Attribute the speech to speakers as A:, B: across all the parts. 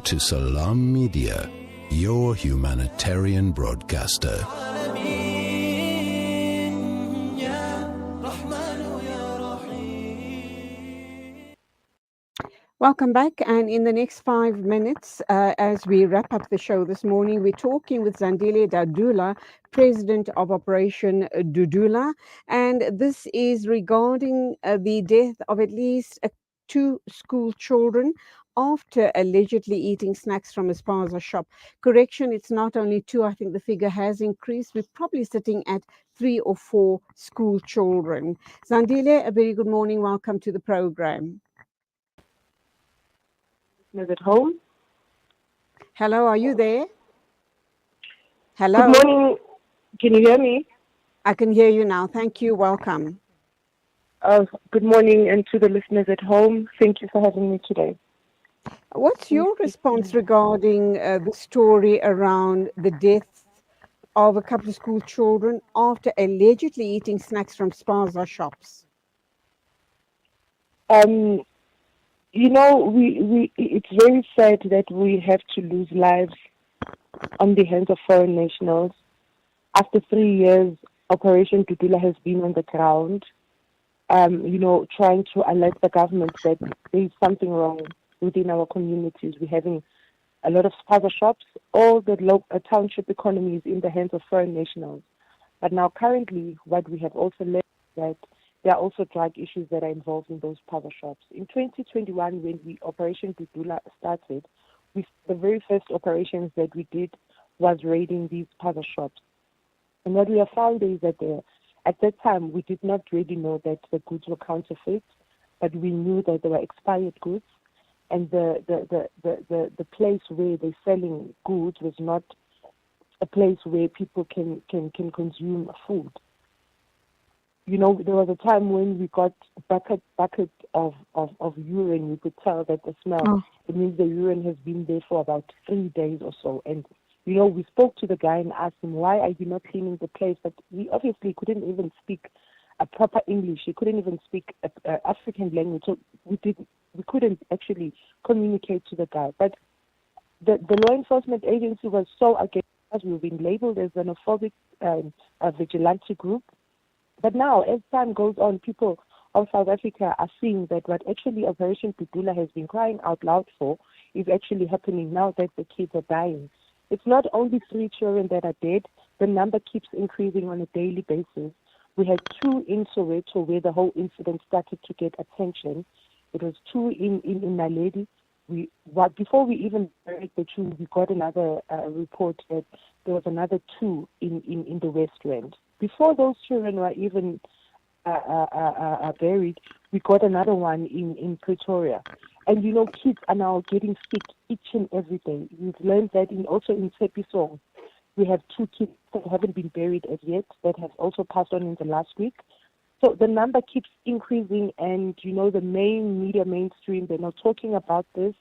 A: to Salam Media, your humanitarian broadcaster.
B: Welcome back, and in the next 5 minutes, as we wrap up the show this morning, we're talking with Dudula, President of Operation Dudula, and this is regarding the death of at least 2 school children after allegedly eating snacks from a Spaza shop. Correction, it's not only 2, I think the figure has increased. We're probably sitting at 3 or 4 school children. Zandile, a very good morning. Welcome to the program.
C: Is it home?
B: Hello, are you there? Hello.
C: Good morning. Can you hear me?
B: I can hear you now. Thank you. Welcome.
C: Good morning, and to the listeners at home, thank you for having me today.
B: What's your response regarding the story around the death of a couple of school children after allegedly eating snacks from Spaza shops?
C: You know, it's very sad that we have to lose lives on the hands of foreign nationals. After 3 years, Operation Dudula has been on the ground, trying to alert the government that there is something wrong within our communities. We're having a lot of Spaza shops. All the township economy is in the hands of foreign nationals. But now currently, what we have also learned is that there are also drug issues that are involved in those Spaza shops. In 2021, when Operation Dudula started, the very first operations that we did was raiding these Spaza shops. And what we have found is that at that time, we did not really know that the goods were counterfeit, but we knew that they were expired goods. And the place where they're selling goods was not a place where people can consume food. You know, there was a time when we got a bucket of urine. We could tell that the smell, it means the urine has been there for about 3 days or so. And, you know, we spoke to the guy and asked him, why are you not cleaning the place? But he obviously couldn't even speak a proper English. He couldn't even speak African language. So we couldn't actually communicate to the guy. But the law enforcement agency was so against us. We've been labeled as an xenophobic vigilante group. But now, as time goes on, people of South Africa are seeing that what actually Operation Dudula has been crying out loud for is actually happening now that the kids are dying. It's not only 3 children that are dead. The number keeps increasing on a daily basis. We had 2 in Soweto where the whole incident started to get attention. It was 2 in Naledi. Before we even buried the 2, we got another report that there was another 2 in the West Rand. Before those children were even buried, we got another one in Pretoria. And, you know, kids are now getting sick each and every day. We've learned that also in Tepisong, we have 2 kids that haven't been buried as yet that have also passed on in the last week. So the number keeps increasing, and, you know, the mainstream, they're not talking about this,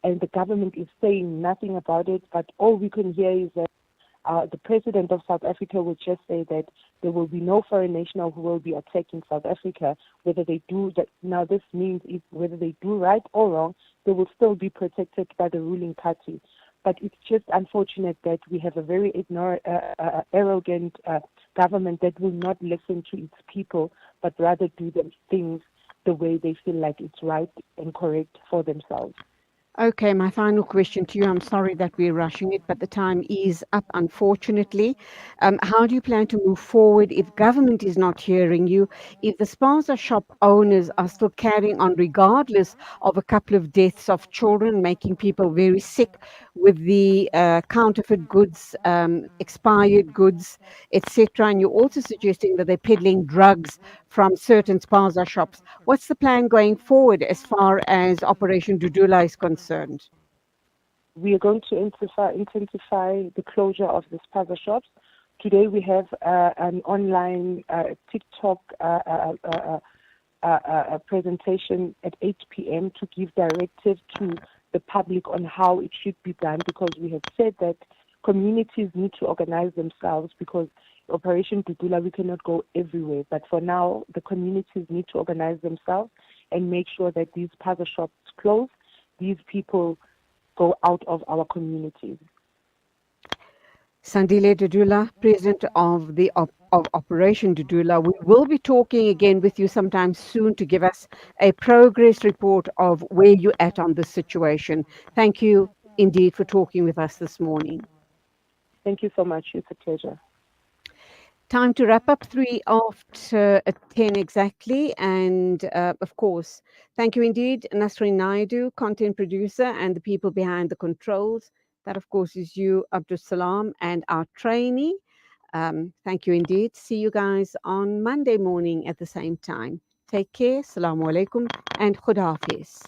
C: and the government is saying nothing about it. But all we can hear is that the president of South Africa will just say that there will be no foreign national who will be attacking South Africa, whether they do that. Now, this means whether they do right or wrong, they will still be protected by the ruling party. But it's just unfortunate that we have a very arrogant government that will not listen to its people, but rather do the things the way they feel like it's right and correct for themselves.
B: Okay, my final question to you. I'm sorry that we're rushing it, but the time is up, unfortunately. How do you plan to move forward if government is not hearing you, if the Spaza shop owners are still carrying on regardless of a couple of deaths of children, making people very sick with the counterfeit goods, expired goods, etc. And you're also suggesting that they're peddling drugs from certain Spaza shops. What's the plan going forward as far as Operation Dudula is concerned?
C: We are going to intensify the closure of the Spaza shops. Today we have an online TikTok presentation at 8 p.m. to give directive to the public on how it should be done, because we have said that communities need to organize themselves, because Operation Dudula, we cannot go everywhere. But for now, the communities need to organize themselves and make sure that these Spaza shops close. These people go out of our communities.
B: Sandile Dudula, President of the of Operation Dudula. We will be talking again with you sometime soon to give us a progress report of where you're at on this situation. Thank you indeed for talking with us this morning.
C: Thank you so much. It's a pleasure.
B: Time to wrap up 10 exactly. And of course, thank you indeed, Nasrin Naidu, content producer, and the people behind the controls. That, of course, is you, Abdul Salam, and our trainee. Thank you indeed. See you guys on Monday morning at the same time. Take care. Assalamu alaikum and Khuda Hafiz.